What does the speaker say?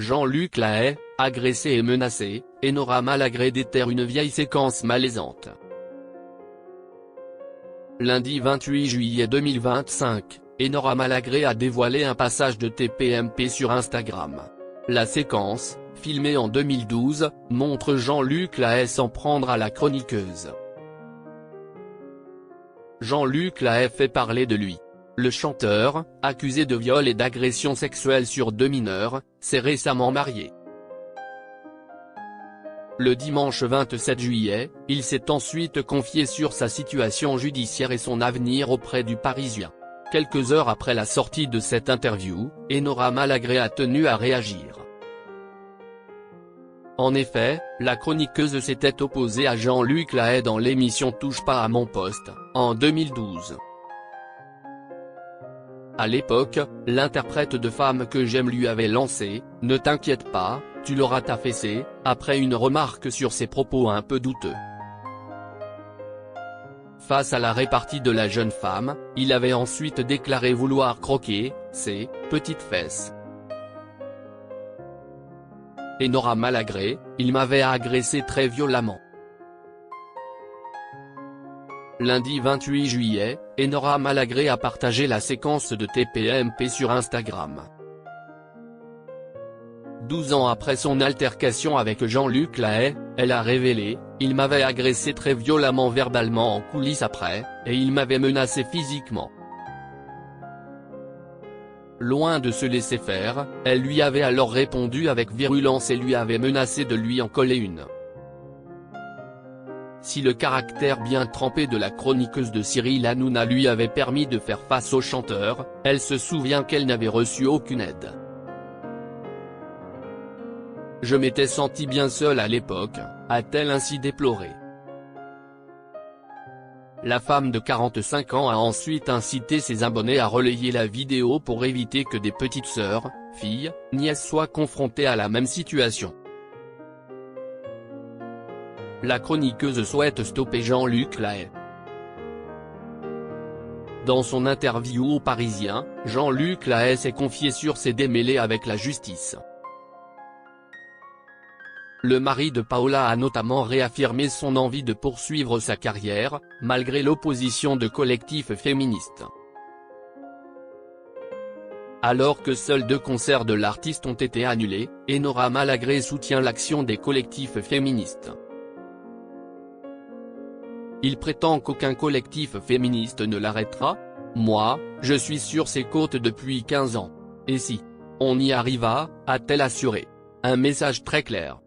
Jean-Luc Lahaye, agressé et menacé, Enora Malagré déterre une vieille séquence malaisante. Lundi 28 juillet 2025, Enora Malagré a dévoilé un passage de TPMP sur Instagram. La séquence, filmée en 2012, montre Jean-Luc Lahaye s'en prendre à la chroniqueuse. Jean-Luc Lahaye fait parler de lui. Le chanteur, accusé de viol et d'agression sexuelle sur 2 mineurs, s'est récemment marié. Le dimanche 27 juillet, il s'est ensuite confié sur sa situation judiciaire et son avenir auprès du Parisien. Quelques heures après la sortie de cette interview, Enora Malagré a tenu à réagir. En effet, la chroniqueuse s'était opposée à Jean-Luc Lahaye dans l'émission Touche pas à mon poste, en 2012. À l'époque, l'interprète de Femme que j'aime lui avait lancé « Ne t'inquiète pas, tu l'auras taffessé », après une remarque sur ses propos un peu douteux. Face à la répartie de la jeune femme, il avait ensuite déclaré vouloir croquer ses petites fesses. Enora Malagré, il m'avait agressé très violemment. Lundi 28 juillet, Enora Malagré a partagé la séquence de TPMP sur Instagram. 12 ans après son altercation avec Jean-Luc Lahaye, elle a révélé « Il m'avait agressé très violemment verbalement en coulisses après, et il m'avait menacé physiquement ». Loin de se laisser faire, elle lui avait alors répondu avec virulence et lui avait menacé de lui en coller une. Si le caractère bien trempé de la chroniqueuse de Cyril Hanouna lui avait permis de faire face au chanteur, elle se souvient qu'elle n'avait reçu aucune aide. « Je m'étais sentie bien seule à l'époque », a-t-elle ainsi déploré. La femme de 45 ans a ensuite incité ses abonnés à relayer la vidéo pour éviter que des petites sœurs, filles, nièces soient confrontées à la même situation. La chroniqueuse souhaite stopper Jean-Luc Lahaye. Dans son interview au Parisien, Jean-Luc Lahaye s'est confié sur ses démêlés avec la justice. Le mari de Paola a notamment réaffirmé son envie de poursuivre sa carrière, malgré l'opposition de collectifs féministes. Alors que seuls 2 concerts de l'artiste ont été annulés, Enora Malagré soutient l'action des collectifs féministes. Il prétend qu'aucun collectif féministe ne l'arrêtera. « Moi, je suis sur ses côtes depuis 15 ans. Et si on y arriva », a-t-elle assuré. Un message très clair.